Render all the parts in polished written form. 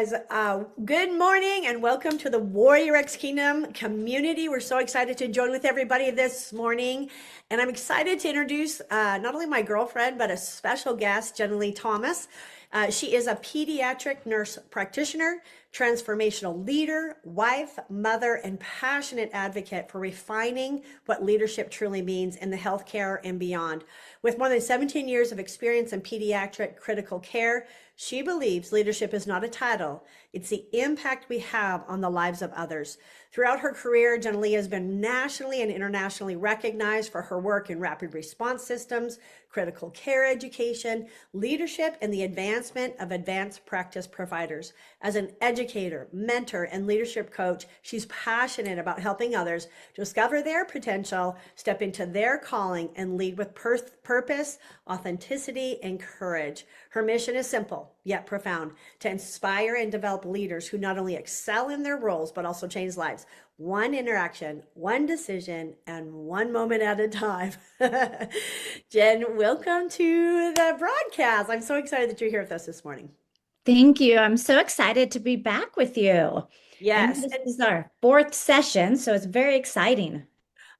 guys. Good morning and welcome to the Warrior X Kingdom community. We're so excited to join with everybody this morning. And I'm excited to introduce not only my girlfriend, but a special guest, Jenilea Thomas. She is a pediatric nurse practitioner, transformational leader, wife, mother, and passionate advocate for refining what leadership truly means in the healthcare and beyond. With more than 17 years of experience in pediatric critical care, she believes leadership is not a title, it's the impact we have on the lives of others. Throughout her career, Jenilea has been nationally and internationally recognized for her work in rapid response systems, critical care education, leadership, and the advancement of advanced practice providers. As an educator, mentor, and leadership coach, she's passionate about helping others discover their potential, step into their calling, and lead with purpose, authenticity, and courage. Her mission is simple, yet profound, to inspire and develop leaders who not only excel in their roles, but also change lives. One interaction, one decision, and one moment at a time. Jen, welcome to the broadcast. I'm so excited that you're here with us this morning. Thank you. I'm so excited to be back with you. I know Yes, this is our fourth session, so it's very exciting.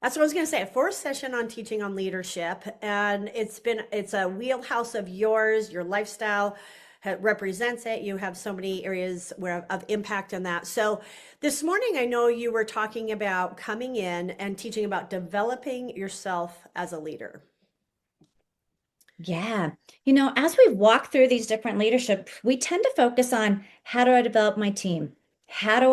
that's what I was going to say. A fourth session on teaching on leadership, and it's a wheelhouse of yours. Your lifestyle represents it. You have so many areas of impact in that. So this morning, I know you were talking about coming in and teaching about developing yourself as a leader. Yeah. As we walk through these different leadership, we tend to focus on how do I develop my team? How do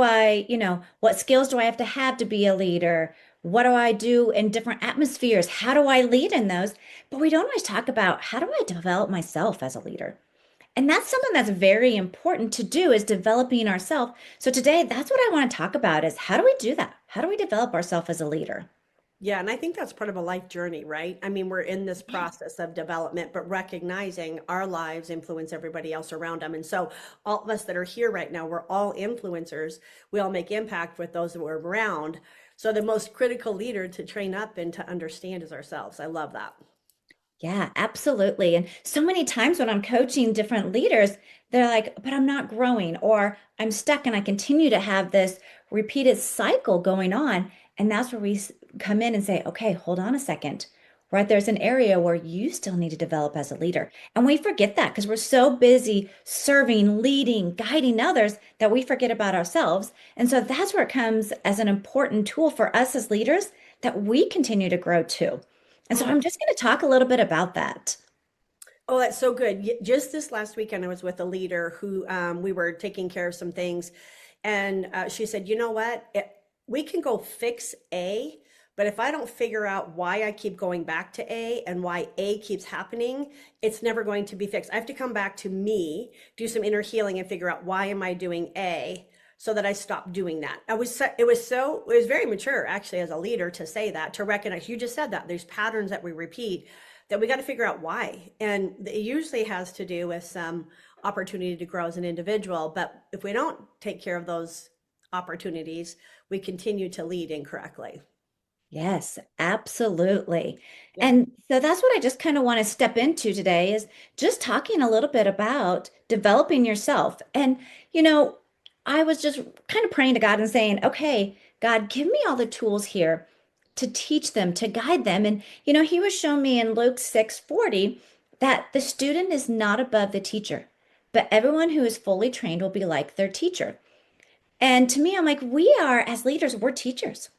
what skills do I have to be a leader? What do I do in different atmospheres? How do I lead in those? But we don't always talk about how do I develop myself as a leader? And that's something that's very important to do is developing ourselves. So today, that's what I want to talk about is how do we do that? How do we develop ourselves as a leader? Yeah, and I think that's part of a life journey, right? I mean, we're in this process of development, but recognizing our lives influence everybody else around them. And so, all of us that are here right now, we're all influencers. We all make impact with those that we're around. So, the most critical leader to train up and to understand is ourselves. I love that. Yeah, absolutely. And so many times when I'm coaching different leaders, they're like, but I'm not growing, or I'm stuck and I continue to have this repeated cycle going on. And that's where come in and say, okay, hold on a second. Right, there's an area where you still need to develop as a leader. And we forget that because we're so busy serving, leading, guiding others that we forget about ourselves. And so that's where it comes as an important tool for us as leaders that we continue to grow too. And so Oh, I'm just going to talk a little bit about that. oh, that's so good. Just this last weekend, I was with a leader who we were taking care of some things. And she said, you know what? We can go fix A, but if I don't figure out why I keep going back to A and why A keeps happening, it's never going to be fixed. I have to come back to me, do some inner healing and figure out why am I doing A so that I stop doing that. It was very mature actually as a leader to say that, to recognize, you just said that there's patterns that we repeat that we got to figure out why. And it usually has to do with some opportunity to grow as an individual. But if we don't take care of those opportunities, we continue to lead incorrectly. Yes, absolutely. Yeah. And so that's what I just kind of want to step into today is just talking a little bit about developing yourself. And, you know, I was just kind of praying to God and saying, okay, God, give me all the tools here to teach them, to guide them. And, he was showing me in Luke 6:40 that the student is not above the teacher, but everyone who is fully trained will be like their teacher. And to me, I'm like, we are, as leaders, we're teachers.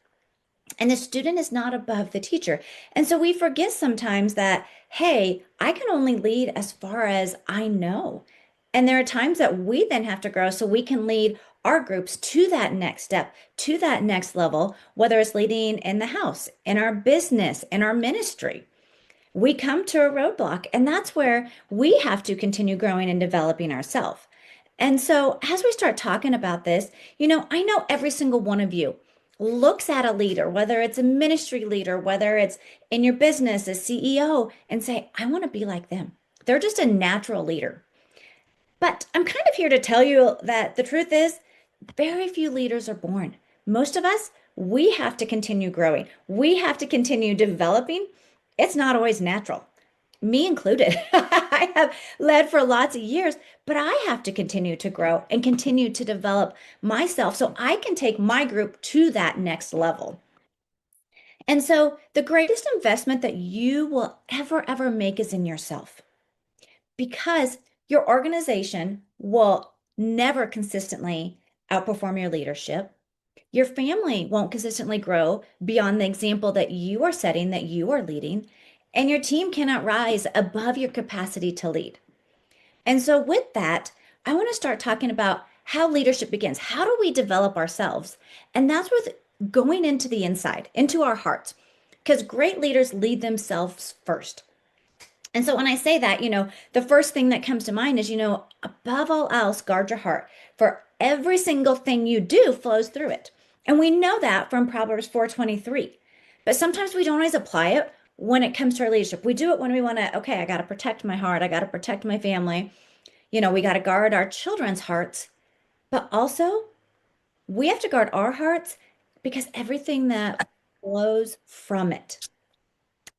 And the student is not above the teacher. And so we forget sometimes that, hey, I can only lead as far as I know. And there are times that we then have to grow so we can lead our groups to that next step, to that next level, whether it's leading in the house, in our business, in our ministry. We come to a roadblock, and that's where we have to continue growing and developing ourselves. And so, as we start talking about this, I know every single one of you looks at a leader, whether it's a ministry leader, whether it's in your business, a CEO, and say, I want to be like them. They're just a natural leader. But I'm kind of here to tell you that the truth is, very few leaders are born. Most of us, we have to continue growing. We have to continue developing. It's not always natural. me included. I have led for lots of years, but I have to continue to grow and continue to develop myself so I can take my group to that next level. And so the greatest investment that you will ever make is in yourself because your organization will never consistently outperform your leadership. Your family won't consistently grow beyond the example that you are setting, that you are leading, and your team cannot rise above your capacity to lead. And so, with that, I want to start talking about how leadership begins. How do we develop ourselves? And that's with going into the inside, into our hearts, because great leaders lead themselves first. And so when I say that, the first thing that comes to mind is, above all else, guard your heart. For every single thing you do flows through it. And we know that from Proverbs 4:23. But sometimes we don't always apply it when it comes to our leadership. We do it when we want to, okay, I got to protect my heart. I got to protect my family. We got to guard our children's hearts. But also, we have to guard our hearts because everything that flows from it.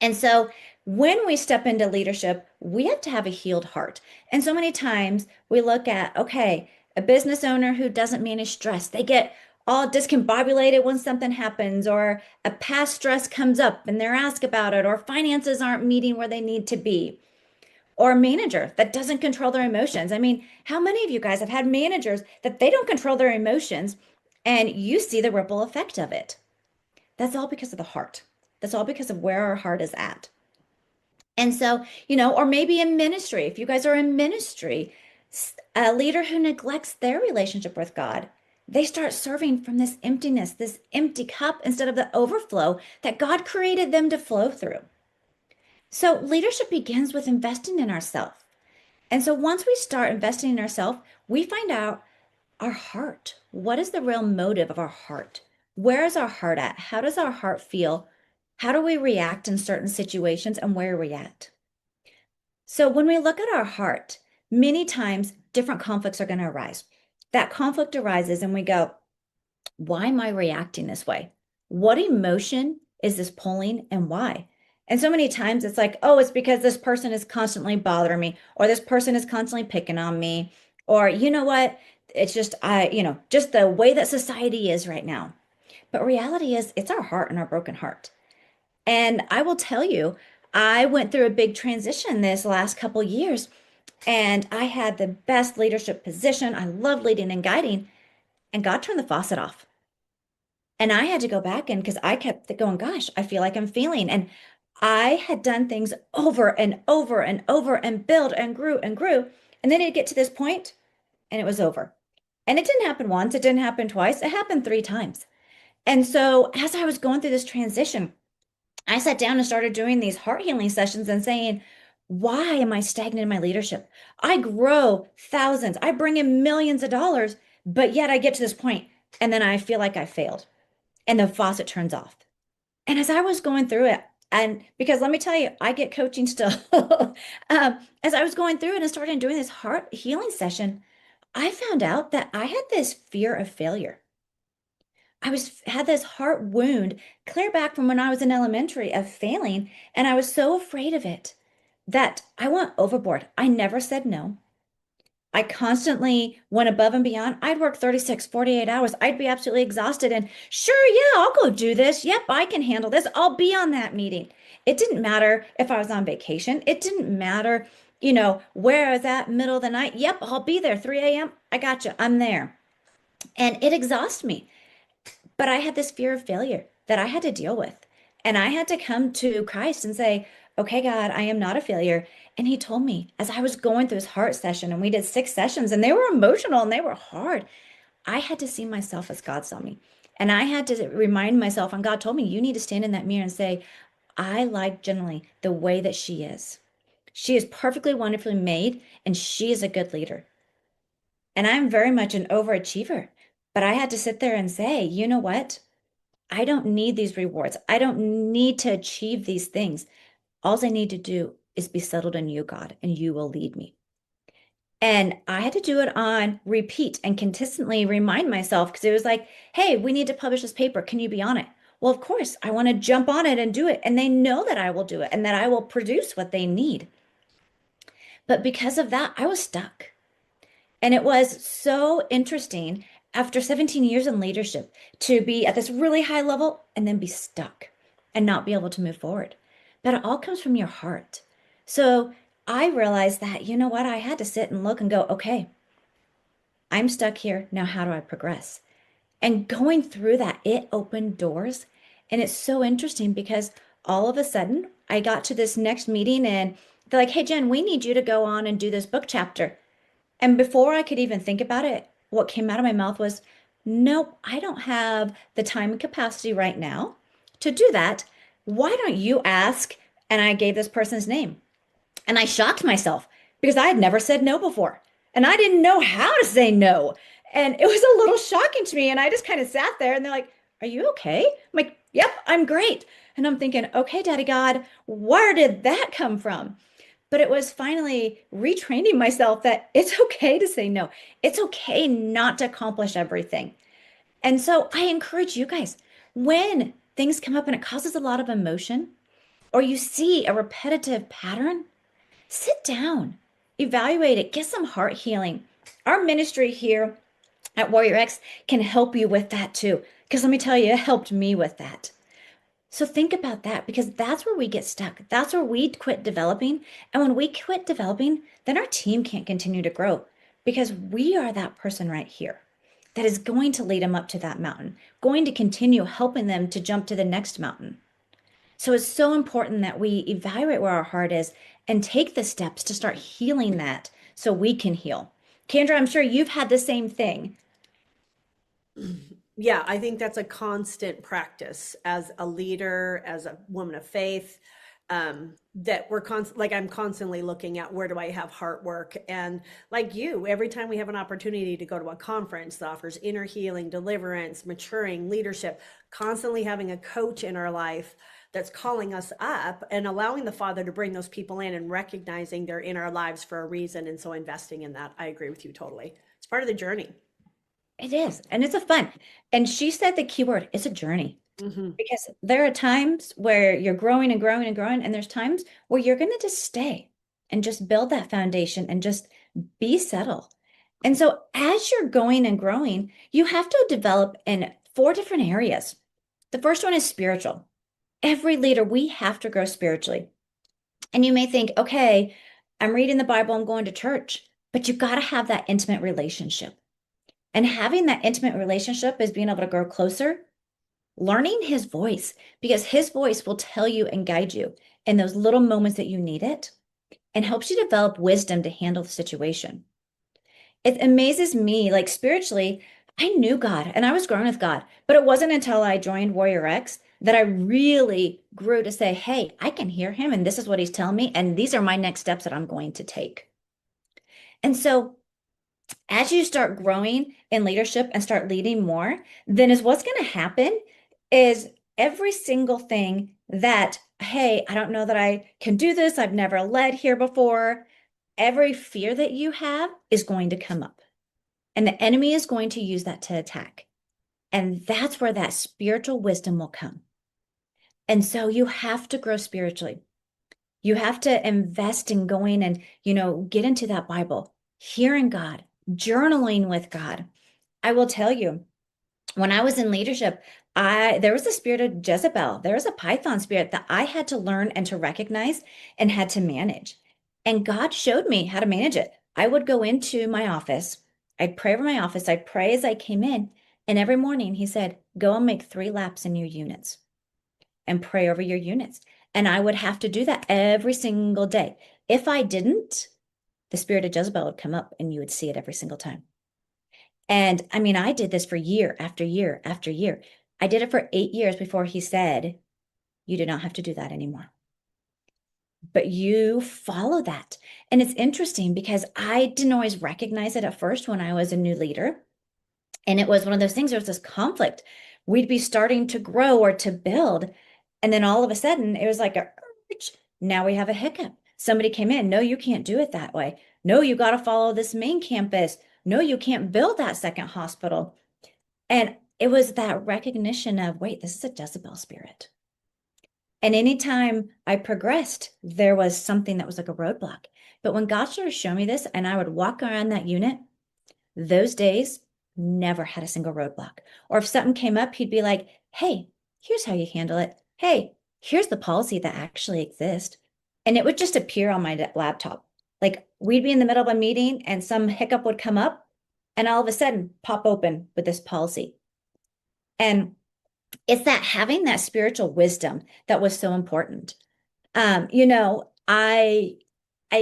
And so when we step into leadership, we have to have a healed heart. And so many times we look at, okay, a business owner who doesn't manage stress, they get all discombobulated when something happens, or a past stress comes up and they're asked about it, or finances aren't meeting where they need to be, or a manager that doesn't control their emotions. I mean, how many of you guys have had managers that they don't control their emotions and you see the ripple effect of it? That's all because of the heart. That's all because of where our heart is at. And so, or maybe in ministry, if you guys are in ministry, a leader who neglects their relationship with God, they start serving from this emptiness, this empty cup, instead of the overflow that God created them to flow through. So leadership begins with investing in ourselves. And so once we start investing in ourselves, we find out our heart. What is the real motive of our heart? Where is our heart at? How does our heart feel? How do we react in certain situations, and where are we at? So when we look at our heart, many times different conflicts are going to arise. That conflict arises and we go, why am I reacting this way? What emotion is this pulling and why? And so many times it's like, oh, it's because this person is constantly bothering me, or this person is constantly picking on me, or you know what? It's just just the way that society is right now. But reality is it's our heart and our broken heart. And I will tell you, I went through a big transition this last couple years, and I had the best leadership position. I love leading and guiding, and God turned the faucet off. And I had to go back in because I kept going, gosh, I feel like I'm failing. And I had done things over and over and over and built and grew and grew. And then it'd get to this point and it was over. And it didn't happen once, it didn't happen twice, it happened 3 times. And so as I was going through this transition, I sat down and started doing these heart healing sessions and saying, why am I stagnant in my leadership? I grow thousands, I bring in millions of dollars, but yet I get to this point and then I feel like I failed and the faucet turns off. And as I was going through it, and because let me tell you, I get coaching still. As I was going through it and started doing this heart healing session, I found out that I had this fear of failure. Had this heart wound clear back from when I was in elementary of failing, and I was so afraid of it that I went overboard. I never said no. I constantly went above and beyond. I'd work 36, 48 hours. I'd be absolutely exhausted and sure, yeah, I'll go do this. Yep, I can handle this. I'll be on that meeting. It didn't matter if I was on vacation. It didn't matter, where I was at, middle of the night. Yep, I'll be there, 3 a.m. I got you. I'm there. And it exhausts me. But I had this fear of failure that I had to deal with. And I had to come to Christ and say, okay, God, I am not a failure. And he told me as I was going through this heart session, and we did 6 sessions, and they were emotional and they were hard. I had to see myself as God saw me. And I had to remind myself, and God told me, you need to stand in that mirror and say, I like Jenilea the way that she is. She is perfectly wonderfully made, and she is a good leader. And I'm very much an overachiever. But I had to sit there and say, you know what? I don't need these rewards. I don't need to achieve these things. All I need to do is be settled in you, God, and you will lead me. And I had to do it on repeat and consistently remind myself because it was like, hey, we need to publish this paper. Can you be on it? Well, of course, I want to jump on it and do it. And they know that I will do it and that I will produce what they need. But because of that, I was stuck. And it was so interesting after 17 years in leadership to be at this really high level and then be stuck and not be able to move forward. But it all comes from your heart. So I realized that, you know what? I had to sit and look and go, okay, I'm stuck here. Now, how do I progress? And going through that, it opened doors. And it's so interesting because all of a sudden I got to this next meeting and they're like, hey, Jen, we need you to go on and do this book chapter. And before I could even think about it, what came out of my mouth was, nope, I don't have the time and capacity right now to do that. Why don't you ask? And I gave this person's name. And I shocked myself because I had never said no before. And I didn't know how to say no. And it was a little shocking to me. And I just kind of sat there and they're like, are you okay? I'm like, yep, I'm great. And I'm thinking, okay, Daddy God, where did that come from? But it was finally retraining myself that it's okay to say no. It's okay not to accomplish everything. And so I encourage you guys, when things come up and it causes a lot of emotion, or you see a repetitive pattern, sit down, evaluate it, get some heart healing. Our ministry here at Warrior X can help you with that too. Because let me tell you, it helped me with that. So think about that because that's where we get stuck. That's where we quit developing. And when we quit developing, then our team can't continue to grow because we are that person right here that is going to lead them up to that mountain, going to continue helping them to jump to the next mountain. So it's so important that we evaluate where our heart is and take the steps to start healing that so we can heal. Candra, I'm sure you've had the same thing. Yeah, I think that's a constant practice as a leader, as a woman of faith, that like I'm constantly looking at where do I have heart work. And like you, every time we have an opportunity to go to a conference that offers inner healing, deliverance, maturing, leadership, constantly having a coach in our life that's calling us up and allowing the Father to bring those people in and recognizing they're in our lives for a reason. And so investing in that, I agree with you totally. It's part of the journey. It is, and it's a fun. And she said the key word, it's a journey. Hmm. Because there are times where you're growing and growing and growing, and there's times where you're going to just stay and just build that foundation and just be settled. And so as you're going and growing, you have to develop in four different areas. The first one is spiritual. Every leader, we have to grow spiritually. And you may think, okay, I'm reading the Bible, I'm going to church, but you got to have that intimate relationship. And having that intimate relationship is being able to grow closer, learning his voice, because his voice will tell you and guide you in those little moments that you need it and helps you develop wisdom to handle the situation. It amazes me, like spiritually, I knew God and I was growing with God, but it wasn't until I joined Warrior X that I really grew to say, hey, I can hear him and this is what he's telling me, and these are my next steps that I'm going to take. And so as you start growing in leadership and start leading more, then is what's going to happen is every single thing that, hey, I don't know that I can do this. I've never led here before. Every fear that you have is going to come up. And the enemy is going to use that to attack. And that's where that spiritual wisdom will come. And so you have to grow spiritually. You have to invest in going and, get into that Bible, hearing God, journaling with God. I will tell you, when I was in leadership, there was a spirit of Jezebel. There was a Python spirit that I had to learn and to recognize and had to manage. And God showed me how to manage it. I would go into my office. I'd pray over my office. I'd pray as I came in. And every morning he said, go and make 3 laps in your units and pray over your units. And I would have to do that every single day. If I didn't, the spirit of Jezebel would come up and you would see it every single time. And I mean, I did this for year after year after year. I did it for 8 years before he said, you do not have to do that anymore. But you follow that. And it's interesting because I didn't always recognize it at first when I was a new leader. And it was one of those things, there was this conflict. We'd be starting to grow or to build. And then all of a sudden, it was like a urge. Now we have a hiccup. Somebody came in. No, you can't do it that way. No, you got to follow this main campus. No, you can't build that second hospital. And it was that recognition of, wait, this is a Jezebel spirit. And anytime I progressed, there was something that was like a roadblock. But when God started showing me this and I would walk around that unit, those days never had a single roadblock. Or if something came up, he'd be like, hey, here's how you handle it. Hey, here's the policy that actually exists. And it would just appear on my laptop. Like we'd be in the middle of a meeting and some hiccup would come up and all of a sudden pop open with this policy. And it's that having that spiritual wisdom that was so important. I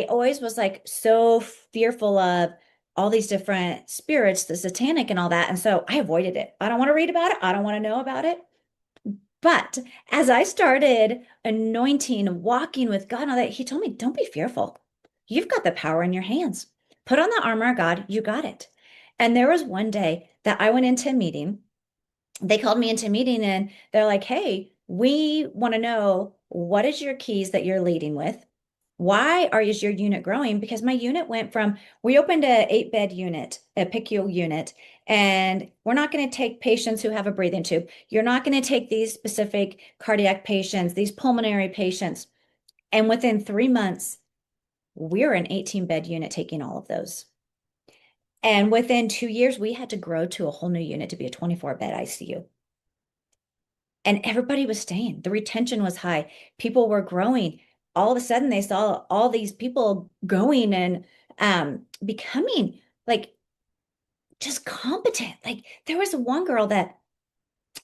always was like so fearful of all these different spirits, the satanic and all that. And so I avoided it. I don't want to read about it. I don't want to know about it. But as I started anointing, walking with God and all that, he told me, don't be fearful. You've got the power in your hands. Put on the armor of God. You got it. And there was one day that I went into a meeting. They called me into a meeting and they're like, hey, we want to know what is your keys that you're leading with? Why is your unit growing? Because my unit went from, we opened a 8-bed unit, a PICU unit, and we're not going to take patients who have a breathing tube. You're not going to take these specific cardiac patients, these pulmonary patients. And within 3 months, we're an 18-bed unit taking all of those. And within 2 years, we had to grow to a whole new unit to be a 24-bed ICU. And everybody was staying. The retention was high. People were growing. All of a sudden, they saw all these people going and becoming like just competent. Like there was one girl that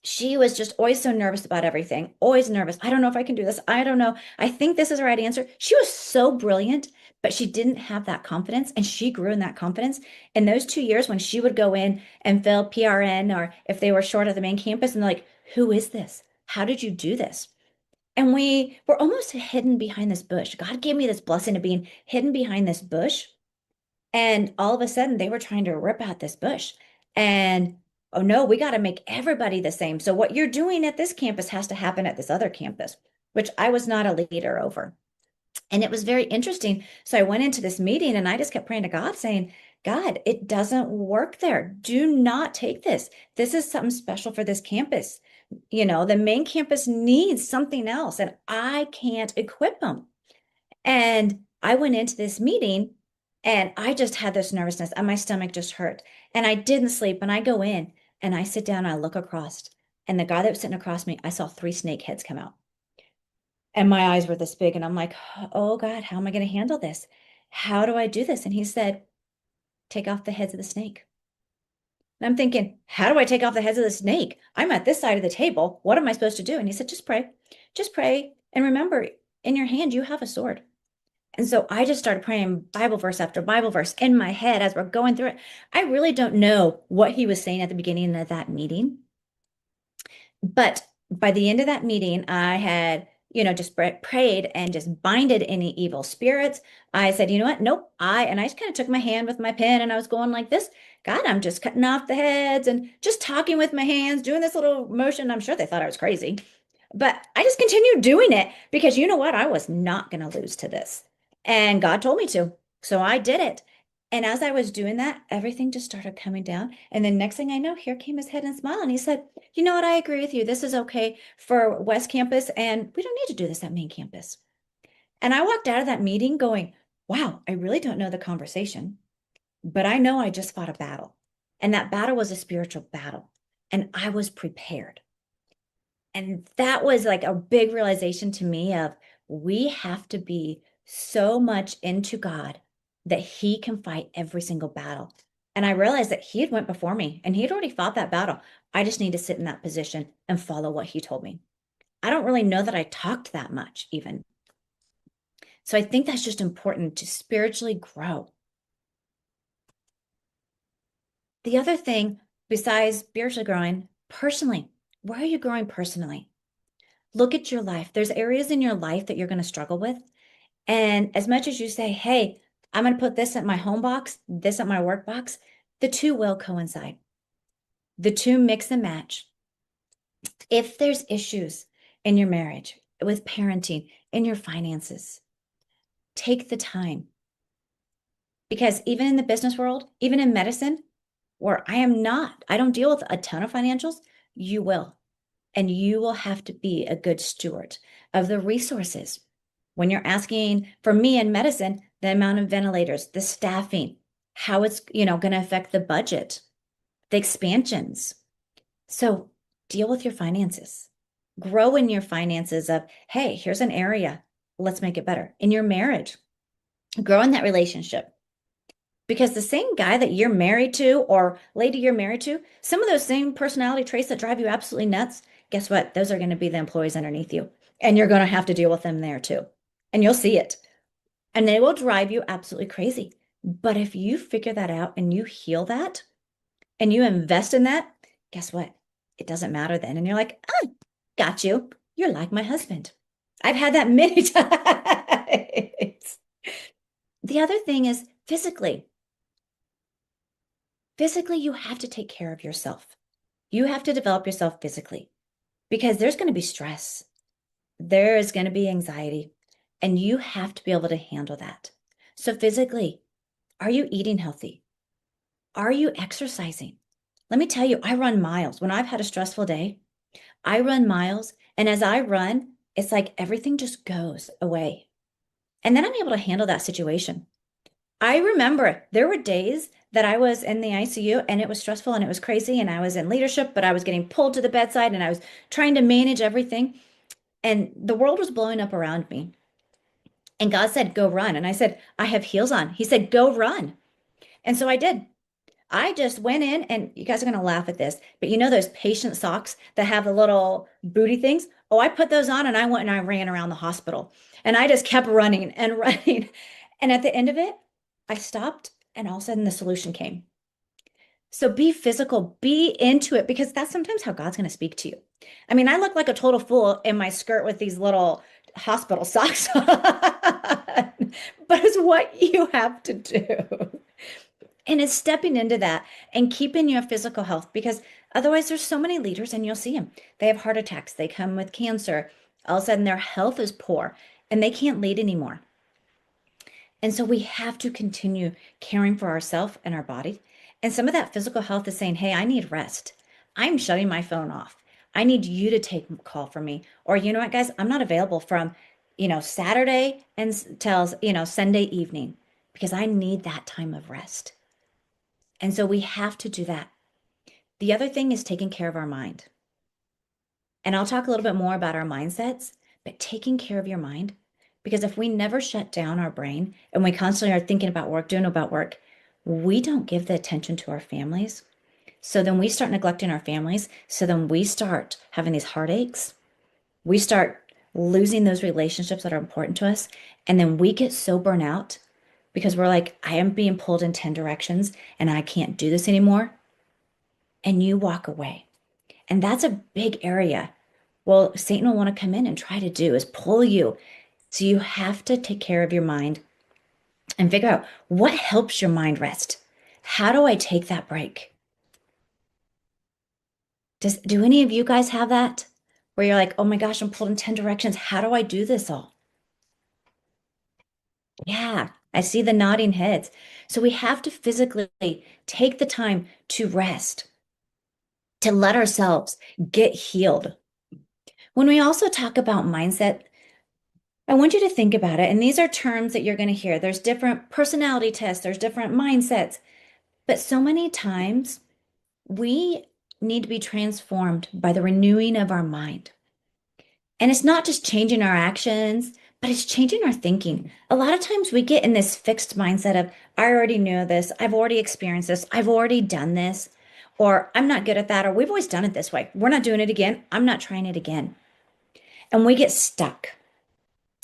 she was just always so nervous about everything, always nervous. I don't know if I can do this. I don't know. I think this is the right answer. She was so brilliant, but she didn't have that confidence and she grew in that confidence. In those 2 years, when she would go in and fill PRN or if they were short of the main campus and they're like, who is this? How did you do this? And we were almost hidden behind this bush. God gave me this blessing of being hidden behind this bush. And all of a sudden, they were trying to rip out this bush. And oh no, we got to make everybody the same. So what you're doing at this campus has to happen at this other campus, which I was not a leader over. And it was very interesting. So I went into this meeting and I just kept praying to God, saying, God, it doesn't work there. Do not take this. This is something special for this campus. The main campus needs something else, and I can't equip them. And I went into this meeting and I just had this nervousness and my stomach just hurt. And I didn't sleep. And I go in and I sit down and I look across. And the guy that was sitting across me, I saw 3 snake heads come out. And my eyes were this big. And I'm like, oh God, how am I going to handle this? How do I do this? And he said, take off the heads of the snake. And I'm thinking, how do I take off the heads of the snake? I'm at this side of the table. What am I supposed to do? And he said, just pray. Just pray. And remember, in your hand, you have a sword. And so I just started praying Bible verse after Bible verse in my head as we're going through it. I really don't know what he was saying at the beginning of that meeting. But by the end of that meeting, I had, just prayed and just binded any evil spirits. I said, you know what? Nope. And I just kind of took my hand with my pen and I was going like this. God, I'm just cutting off the heads and just talking with my hands, doing this little motion. I'm sure they thought I was crazy, but I just continued doing it because you know what? I was not going to lose to this. And God told me to. So I did it. And as I was doing that, everything just started coming down. And then next thing I know, here came his head and smile. And he said, you know what? I agree with you. This is okay for West Campus. And we don't need to do this at main campus. And I walked out of that meeting going, wow, I really don't know the conversation, but I know I just fought a battle. And that battle was a spiritual battle. And I was prepared. And that was like a big realization to me of we have to be so much into God that he can fight every single battle. And I realized that he had went before me and he'd already fought that battle. I just need to sit in that position and follow what he told me. I don't really know that I talked that much even. So I think that's just important to spiritually grow. The other thing besides spiritually growing, personally, where are you growing personally? Look at your life. There's areas in your life that you're going to struggle with. And as much as you say, hey, I'm going to put this at my home box, this at my work box, the two will coincide. The two mix and match. If there's issues in your marriage, with parenting, in your finances, take the time. Because even in the business world, even in medicine, where I don't deal with a ton of financials, You will. And you will have to be a good steward of the resources. When you're asking for me in medicine, the amount of ventilators, the staffing, how it's, going to affect the budget, the expansions. So deal with your finances. Grow in your finances of, hey, here's an area. Let's make it better. In your marriage, grow in that relationship. Because the same guy that you're married to or lady you're married to, some of those same personality traits that drive you absolutely nuts, guess what? Those are going to be the employees underneath you. And you're going to have to deal with them there too. And you'll see it. And they will drive you absolutely crazy. But if you figure that out and you heal that and you invest in that, guess what? It doesn't matter then. And you're like, oh, got you. You're like my husband. I've had that many times. The other thing is physically. Physically, you have to take care of yourself. You have to develop yourself physically because there's going to be stress. There is going to be anxiety, and you have to be able to handle that. So physically, are you eating healthy? Are you exercising? Let me tell you, I run miles. When I've had a stressful day, I run miles, and as I run, it's like everything just goes away. And then I'm able to handle that situation. I remember there were days that I was in the ICU and it was stressful and it was crazy and I was in leadership, but I was getting pulled to the bedside and I was trying to manage everything and the world was blowing up around me. And God said, go run. And I said, I have heels on. He said, go run. And so I did. I just went in and you guys are going to laugh at this, but you know those patient socks that have the little booty things? Oh, I put those on and I went and I ran around the hospital and I just kept running and running. And at the end of it, I stopped and all of a sudden the solution came. So be physical, be into it because that's sometimes how God's going to speak to you. I mean, I look like a total fool in my skirt with these little hospital socks on, but it's what you have to do. And it's stepping into that and keeping your physical health because otherwise there's so many leaders and you'll see them. They have heart attacks, they come with cancer. All of a sudden their health is poor and they can't lead anymore. And so we have to continue caring for ourselves and our body. And some of that physical health is saying, hey, I need rest. I'm shutting my phone off. I need you to take a call from me. Or you know what, guys, I'm not available from, Saturday and till, Sunday evening because I need that time of rest. And so we have to do that. The other thing is taking care of our mind. And I'll talk a little bit more about our mindsets, but taking care of your mind, because if we never shut down our brain and we constantly are thinking about work, doing about work, we don't give the attention to our families. So then we start neglecting our families. So then we start having these heartaches. We start losing those relationships that are important to us. And then we get so burnt out because we're like, I am being pulled in 10 directions and I can't do this anymore. And you walk away. And that's a big area. Well, Satan will want to come in and try to do is pull you. So you have to take care of your mind and figure out what helps your mind rest. How do I take that break? Do any of you guys have that? Where you're like, oh my gosh, I'm pulled in 10 directions. How do I do this all? Yeah, I see the nodding heads. So we have to physically take the time to rest, to let ourselves get healed. When we also talk about mindset, I want you to think about it. And these are terms that you're going to hear. There's different personality tests, there's different mindsets. But so many times we need to be transformed by the renewing of our mind. And it's not just changing our actions, but it's changing our thinking. A lot of times we get in this fixed mindset of, I already knew this, I've already experienced this, I've already done this, or I'm not good at that, or we've always done it this way. We're not doing it again. I'm not trying it again. And we get stuck.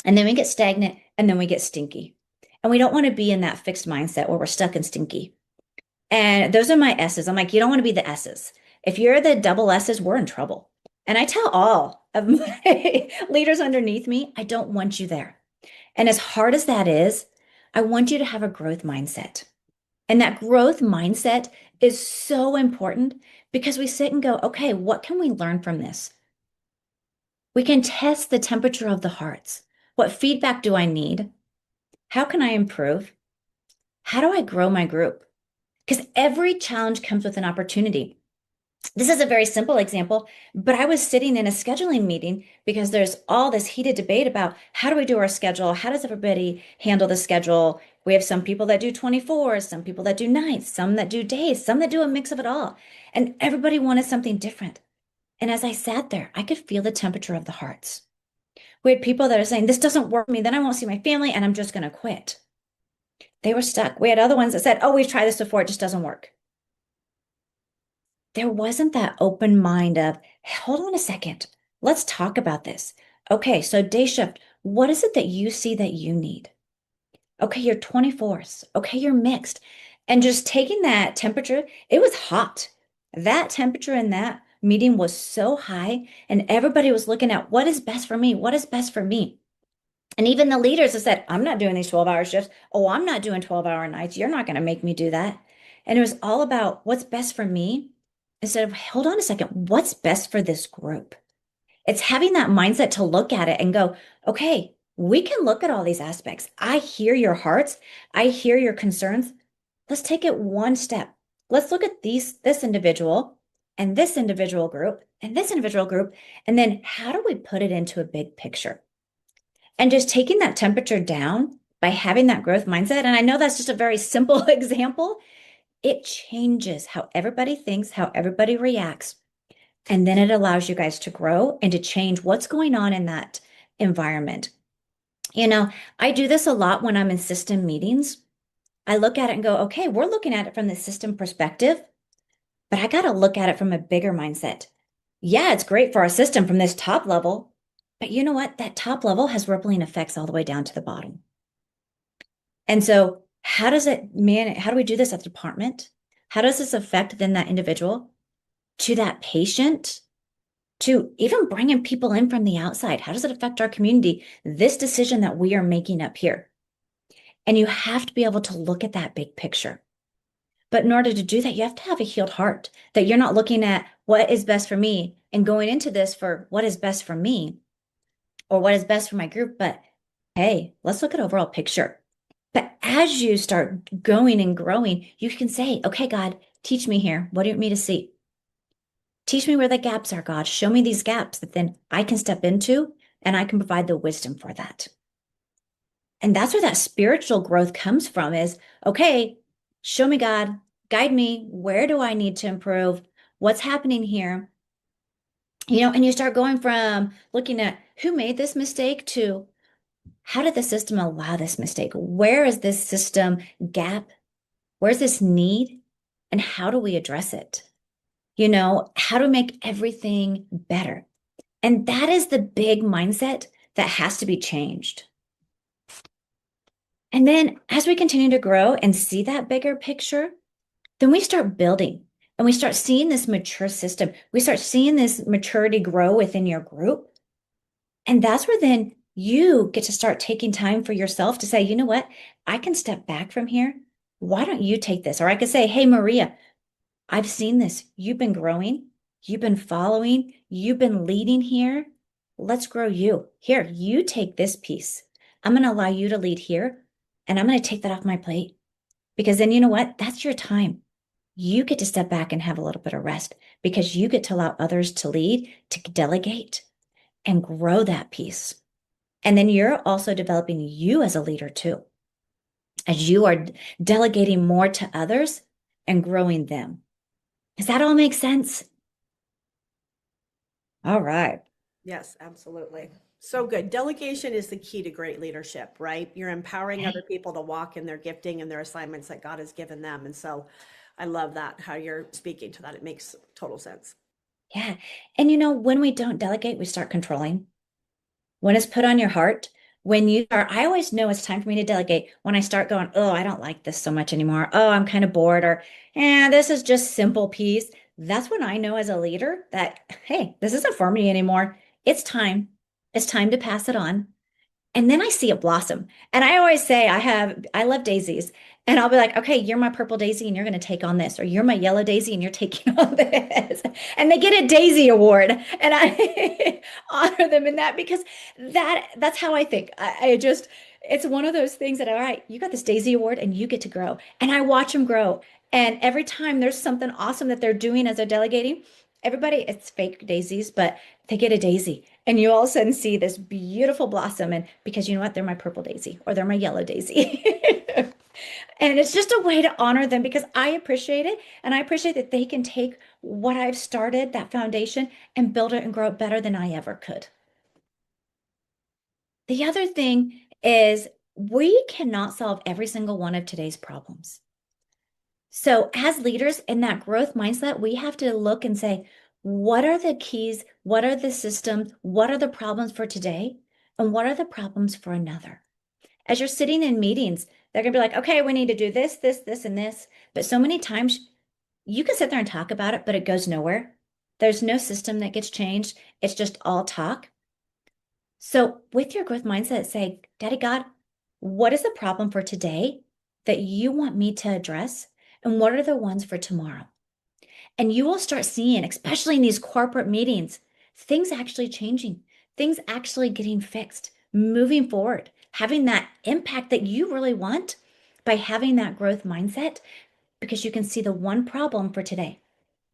And then we get stagnant and then we get stinky. And we don't want to be in that fixed mindset where we're stuck and stinky. And those are my S's. I'm like, you don't want to be the S's. If you're the double S's, we're in trouble. And I tell all of my leaders underneath me, I don't want you there. And as hard as that is, I want you to have a growth mindset. And that growth mindset is so important because we sit and go, okay, what can we learn from this? We can test the temperature of the hearts. What feedback do I need? How can I improve? How do I grow my group? Because every challenge comes with an opportunity. This is a very simple example, but I was sitting in a scheduling meeting because there's all this heated debate about how do we do our schedule? How does everybody handle the schedule? We have some people that do 24, some people that do nights, some that do days, some that do a mix of it all. And everybody wanted something different. And as I sat there, I could feel the temperature of the hearts. We had people that are saying, this doesn't work for me, then I won't see my family and I'm just going to quit. They were stuck. We had other ones that said, oh, we've tried this before, it just doesn't work. There wasn't that open mind of, hold on a second, let's talk about this. Okay, so day shift, what is it that you see that you need? Okay, you're 24th. Okay, you're mixed. And just taking that temperature, it was hot. That temperature in that meeting was so high, and everybody was looking at what is best for me? What is best for me? And even the leaders have said, I'm not doing these 12-hour shifts. Oh, I'm not doing 12-hour nights. You're not going to make me do that. And it was all about what's best for me instead of, hold on a second, what's best for this group? It's having that mindset to look at it and go, okay, we can look at all these aspects. I hear your hearts. I hear your concerns. Let's take it one step. Let's look at this individual and this individual group and this individual group. And then how do we put it into a big picture? And just taking that temperature down by having that growth mindset. And I know that's just a very simple example. It changes how everybody thinks, how everybody reacts. And then it allows you guys to grow and to change what's going on in that environment. You know, I do this a lot when I'm in system meetings. I look at it and go, okay, we're looking at it from the system perspective, but I got to look at it from a bigger mindset. Yeah, it's great for our system from this top level, but you know what? That top level has rippling effects all the way down to the bottom. And so how does it man, how do we do this at the department? How does this affect then that individual to that patient? To even bringing people in from the outside. How does it affect our community? This decision that we are making up here. And you have to be able to look at that big picture. But in order to do that, you have to have a healed heart, that you're not looking at what is best for me and going into this for what is best for me or what is best for my group. But hey, let's look at overall picture. But as you start going and growing, you can say, okay, God, teach me here. What do you want me to see? Teach me where the gaps are, God. Show me these gaps that then I can step into and I can provide the wisdom for that. And that's where that spiritual growth comes from is, okay, show me, God, guide me. Where do I need to improve? What's happening here? You know, and you start going from looking at who made this mistake to how did the system allow this mistake? Where is this system gap? Where's this need? And how do we address it? You know, how to make everything better. And that is the big mindset that has to be changed. And then as we continue to grow and see that bigger picture, then we start building and we start seeing this mature system. We start seeing this maturity grow within your group. And that's where then you get to start taking time for yourself to say, you know what, I can step back from here. Why don't you take this? Or I could say, hey, Maria, I've seen this. You've been growing. You've been following. You've been leading here. Let's grow you. Here, you take this piece. I'm going to allow you to lead here, and I'm going to take that off my plate because then you know what? That's your time. You get to step back and have a little bit of rest because you get to allow others to lead, to delegate, and grow that piece. And then you're also developing you as a leader too, as you are delegating more to others and growing them. Does that all make sense? All right. Yes, absolutely. So good. Delegation is the key to great leadership, right? You're empowering other people to walk in their gifting and their assignments that God has given them. And so I love that, how you're speaking to that. It makes total sense. Yeah. And you know, when we don't delegate, we start controlling. When it's put on your heart, when you are, I always know it's time for me to delegate when I start going, oh, I don't like this so much anymore. Oh, I'm kind of bored, or, this is just simple piece. That's when I know as a leader that, hey, this isn't for me anymore. It's time. It's time to pass it on. And then I see it blossom. And I always say I love daisies. And I'll be like, okay, you're my purple daisy and you're going to take on this, or you're my yellow daisy and you're taking on this. And they get a daisy award. And I honor them in that because that's how I think. I just, It's one of those things that, all right, you got this Daisy Award and you get to grow. And I watch them grow. And every time there's something awesome that they're doing as they're delegating, everybody, it's fake daisies, but they get a daisy. And you all of a sudden see this beautiful blossom. And because you know what? They're my purple daisy or they're my yellow daisy. And it's just a way to honor them because I appreciate it. And I appreciate that they can take what I've started, that foundation, and build it and grow it better than I ever could. The other thing is we cannot solve every single one of today's problems. So, as leaders in that growth mindset, we have to look and say, what are the keys? What are the systems? What are the problems for today? And what are the problems for another? As you're sitting in meetings, they're going to be like, okay, we need to do this, this, this, and this. But so many times you can sit there and talk about it, but it goes nowhere. There's no system that gets changed. It's just all talk. So with your growth mindset, say, Daddy God, what is the problem for today that you want me to address? And what are the ones for tomorrow? And you will start seeing, especially in these corporate meetings, things actually changing, things actually getting fixed, moving forward, having that impact that you really want by having that growth mindset, because you can see the one problem for today.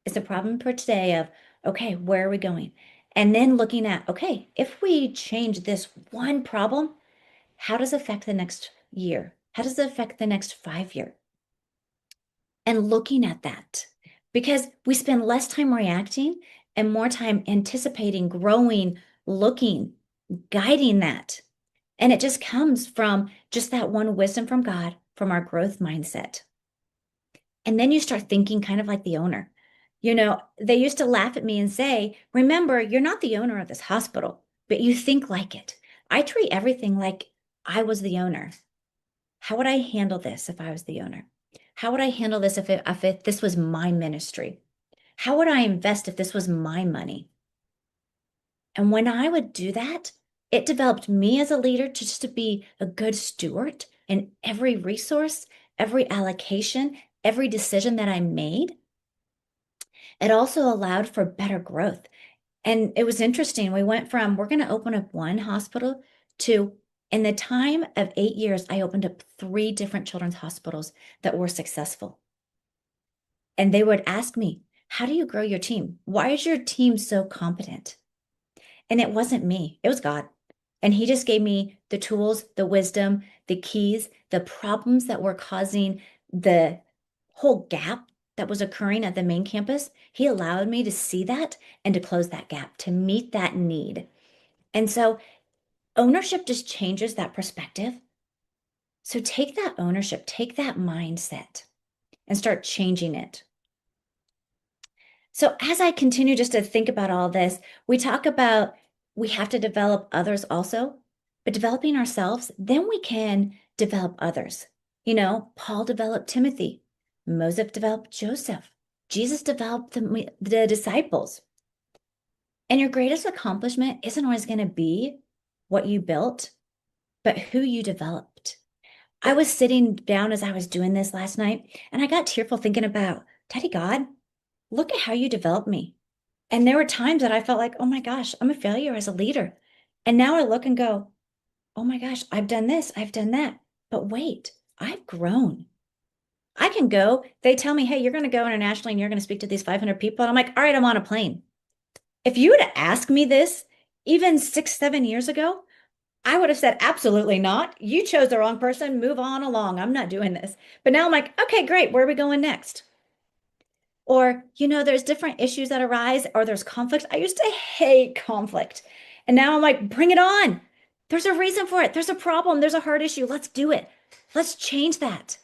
It's a problem for today of, okay, where are we going? And then looking at, okay, if we change this one problem, how does it affect the next year? How does it affect the next 5 year? And looking at that, because we spend less time reacting and more time anticipating, growing, looking, guiding that. And it just comes from just that one wisdom from God, from our growth mindset. And then you start thinking kind of like the owner. You know, they used to laugh at me and say, remember, you're not the owner of this hospital, but you think like it. I treat everything like I was the owner. How would I handle this if I was the owner? How would I handle this if this was my ministry? How would I invest if this was my money? And when I would do that, it developed me as a leader to just to be a good steward in every resource, every allocation, every decision that I made. It also allowed for better growth. And it was interesting. We went from, we're going to open up one hospital to, in the time of 8 years, I opened up 3 different children's hospitals that were successful. And they would ask me, how do you grow your team? Why is your team so competent? And it wasn't me, it was God. And He just gave me the tools, the wisdom, the keys, the problems that were causing the whole gap that was occurring at the main campus. He allowed me to see that and to close that gap, to meet that need. And so ownership just changes that perspective. So take that ownership, take that mindset and start changing it. So as I continue just to think about all this, we talk about we have to develop others also, but developing ourselves, then we can develop others. You know, Paul developed Timothy, Moses developed Joseph, Jesus developed the disciples. And your greatest accomplishment isn't always going to be what you built, but who you developed. I was sitting down as I was doing this last night, and I got tearful thinking about, Daddy God, look at how you developed me. And there were times that I felt like, oh my gosh, I'm a failure as a leader. And now I look and go, oh my gosh, I've done this, I've done that. But wait, I've grown. I can go. They tell me, hey, you're going to go internationally and you're going to speak to these 500 people. And I'm like, all right, I'm on a plane. If you would ask me this even 6, 7 years ago, I would have said, absolutely not. You chose the wrong person. Move on along. I'm not doing this. But now I'm like, okay, great. Where are we going next? Or, you know, there's different issues that arise or there's conflict. I used to hate conflict. And now I'm like, bring it on. There's a reason for it. There's a problem. There's a hard issue. Let's do it. Let's change that.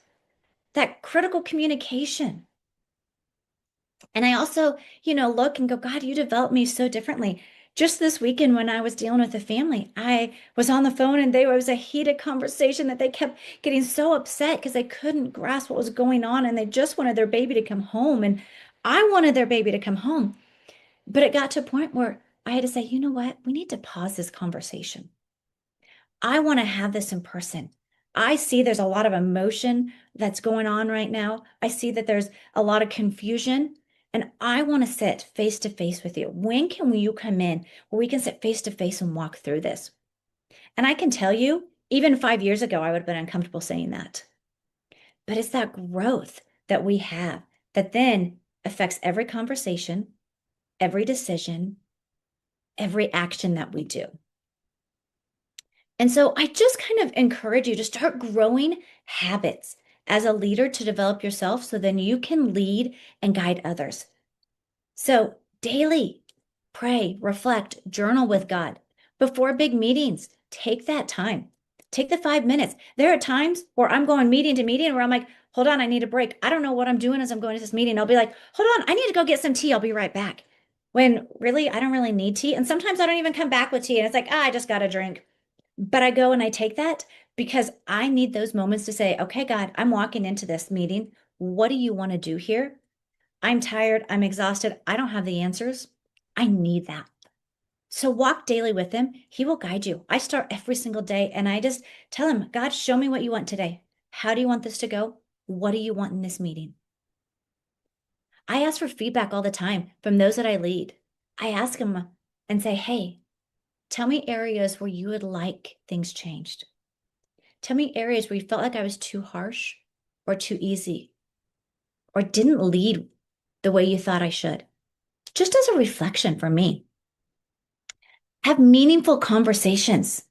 That critical communication. And I also, you know, look and go, God, you developed me so differently. Just this weekend when I was dealing with a family, I was on the phone and there was a heated conversation that they kept getting so upset because they couldn't grasp what was going on and they just wanted their baby to come home. And I wanted their baby to come home. But it got to a point where I had to say, you know what? We need to pause this conversation. I want to have this in person. I see there's a lot of emotion that's going on right now. I see that there's a lot of confusion, and I want to sit face to face with you. When can you come in where we can sit face to face and walk through this? And I can tell you, Even 5 years ago, I would have been uncomfortable saying that. But it's that growth that we have that then affects every conversation, every decision, every action that we do. And so I just kind of encourage you to start growing habits as a leader to develop yourself so then you can lead and guide others. So daily, pray, reflect, journal with God. Before big meetings, take that time. Take the 5 minutes. There are times where I'm going meeting to meeting where I'm like, hold on, I need a break. I don't know what I'm doing as I'm going to this meeting. I'll be like, hold on, I need to go get some tea. I'll be right back. When really, I don't really need tea. And sometimes I don't even come back with tea. And it's like, I just got a drink. But I go and I take that because I need those moments to say, okay, God, I'm walking into this meeting. What do you want to do here? I'm tired. I'm exhausted. I don't have the answers. I need that. So walk daily with him. He will guide you. I start every single day and I just tell him, God, show me what you want today. How do you want this to go? What do you want in this meeting? I ask for feedback all the time from those that I lead. I ask them and say, hey, tell me areas where you would like things changed. Tell me areas where you felt like I was too harsh or too easy or didn't lead the way you thought I should. Just as a reflection for me. Have meaningful conversations.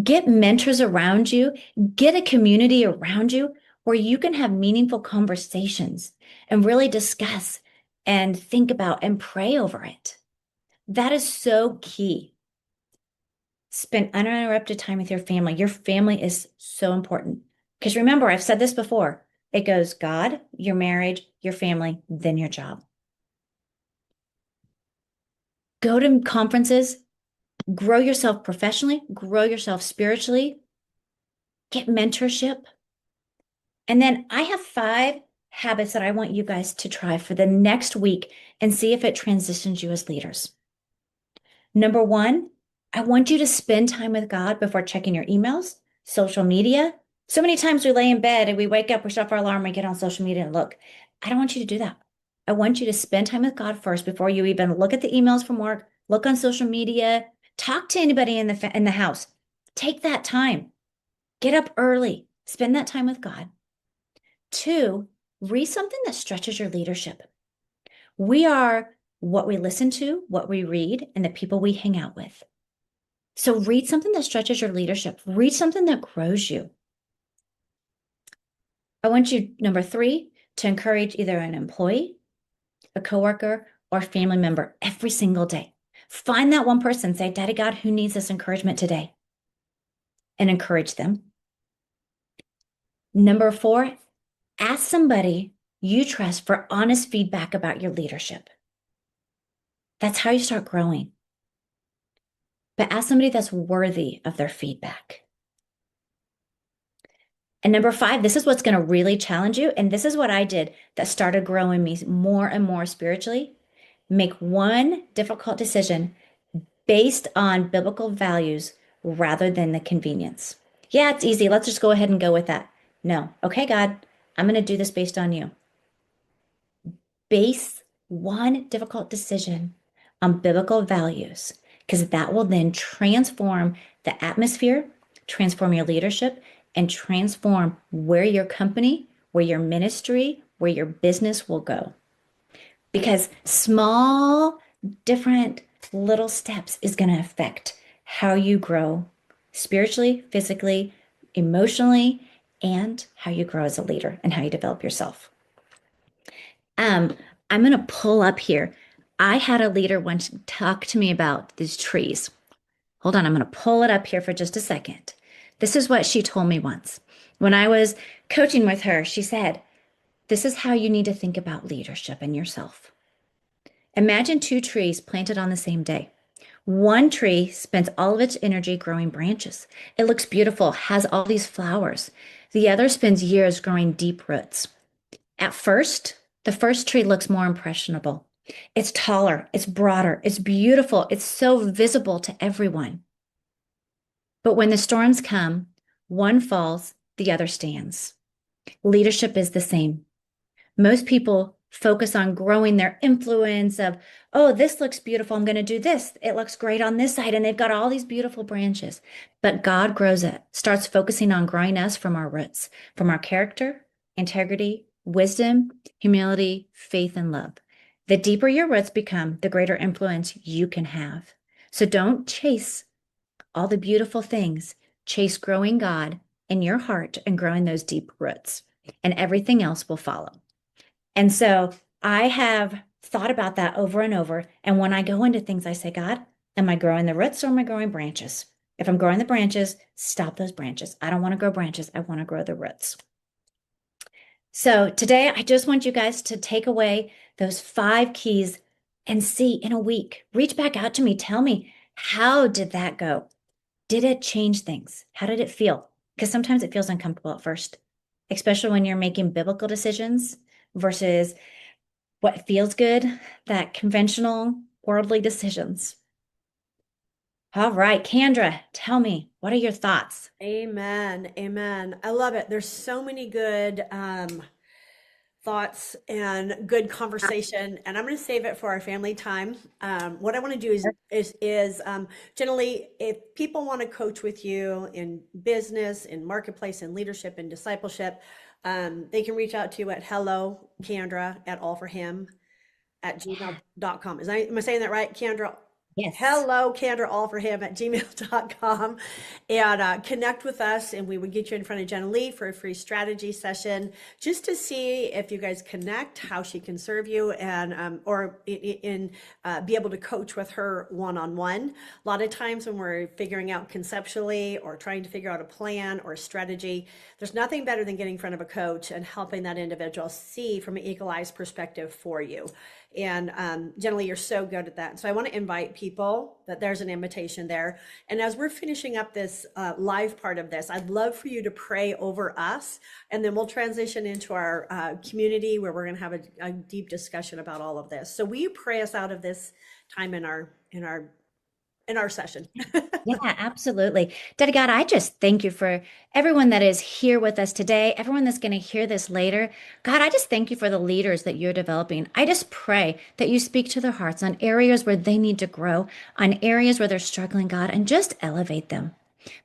Get mentors around you. Get a community around you where you can have meaningful conversations and really discuss and think about and pray over it. That is so key. Spend uninterrupted time with your family. Your family is so important. Because remember, I've said this before. It goes God, your marriage, your family, then your job. Go to conferences, grow yourself professionally, grow yourself spiritually, get mentorship. And then I have 5 habits that I want you guys to try for the next week and see if it transitions you as leaders. Number 1, I want you to spend time with God before checking your emails, social media. So many times we lay in bed and we wake up, we shut off our alarm, we get on social media and look. I don't want you to do that. I want you to spend time with God first before you even look at the emails from work, look on social media, talk to anybody in the house. Take that time. Get up early. Spend that time with God. 2, read something that stretches your leadership. We are what we listen to, what we read, and the people we hang out with. So read something that stretches your leadership. Read something that grows you. I want you, number 3, to encourage either an employee, a coworker, or family member every single day. Find that one person, say, Daddy God, who needs this encouragement today? And encourage them. Number 4, ask somebody you trust for honest feedback about your leadership. That's how you start growing. But ask somebody that's worthy of their feedback. And number 5, this is what's going to really challenge you. And this is what I did that started growing me more and more spiritually. Make one difficult decision based on biblical values rather than the convenience. Yeah, it's easy. Let's just go ahead and go with that. No. Okay, God, I'm going to do this based on you. Base one difficult decision on biblical values, because that will then transform the atmosphere, transform your leadership, and transform where your company, where your ministry, where your business will go. Because small, different little steps is going to affect how you grow spiritually, physically, emotionally, and how you grow as a leader and how you develop yourself. I'm going to pull up here. I had a leader once talk to me about these trees. Hold on, I'm going to pull it up here for just a second. This is what she told me once. When I was coaching with her, she said, this is how you need to think about leadership and yourself. Imagine 2 trees planted on the same day. One tree spends all of its energy growing branches. It looks beautiful, has all these flowers. The other spends years growing deep roots. At first, the first tree looks more impressionable. It's taller, it's broader, it's beautiful, it's so visible to everyone. But when the storms come, one falls, the other stands. Leadership is the same. Most people focus on growing their influence of, oh, this looks beautiful. I'm going to do this. It looks great on this side. And they've got all these beautiful branches. But God grows it, starts focusing on growing us from our roots, from our character, integrity, wisdom, humility, faith, and love. The deeper your roots become, the greater influence you can have. So don't chase all the beautiful things. Chase growing God in your heart and growing those deep roots, and everything else will follow. And so I have thought about that over and over. And when I go into things, I say, God, am I growing the roots or am I growing branches? If I'm growing the branches, stop those branches. I don't want to grow branches. I want to grow the roots. So today, I just want you guys to take away those 5 keys and see in a week. Reach back out to me. Tell me, how did that go? Did it change things? How did it feel? Because sometimes it feels uncomfortable at first, especially when you're making biblical decisions versus what feels good, that conventional worldly decisions. All right, Candra, tell me, what are your thoughts? Amen. Amen. I love it. There's so many good thoughts and good conversation, and I'm going to save it for our family time. What I want to do is generally, if people want to coach with you in business, in marketplace, in leadership, in discipleship, they can reach out to you at hello Candra at allforhim at gmail.com. Am I saying that right, Candra? Yes. Hello, Candra, all for him at gmail.com, and connect with us. And we would get you in front of Jenilea for a free strategy session just to see if you guys connect, how she can serve you, and or be able to coach with her one-on-one. A lot of times when we're figuring out conceptually or trying to figure out a plan or a strategy, there's nothing better than getting in front of a coach and helping that individual see from an eagle eyes perspective for you. And generally, you're so good at that. So I want to invite people that there's an invitation there. And as we're finishing up this live part of this, I'd love for you to pray over us, and then we'll transition into our community where we're going to have a deep discussion about all of this. So will you pray us out of this time in our session? Yeah, absolutely. Daddy God, I just thank you for everyone that is here with us today, everyone that's going to hear this later. God, I just thank you for the leaders that you're developing. I just pray that you speak to their hearts on areas where they need to grow, on areas where they're struggling, God, and just elevate them.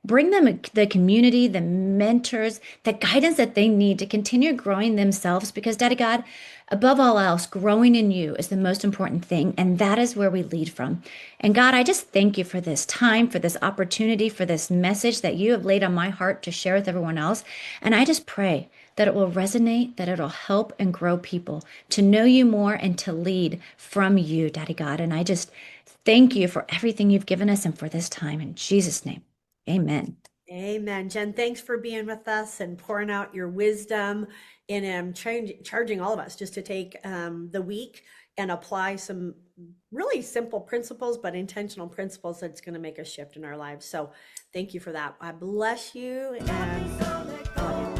Bring them the community, the mentors, the guidance that they need to continue growing themselves. Because, Daddy God, above all else, growing in you is the most important thing. And that is where we lead from. And God, I just thank you for this time, for this opportunity, for this message that you have laid on my heart to share with everyone else. And I just pray that it will resonate, that it'll help and grow people to know you more and to lead from you, Daddy God. And I just thank you for everything you've given us and for this time. In Jesus' name. Amen. Amen. Jen, thanks for being with us and pouring out your wisdom, and charging all of us just to take the week and apply some really simple principles, but intentional principles that's going to make a shift in our lives. So thank you for that. I bless you and love you.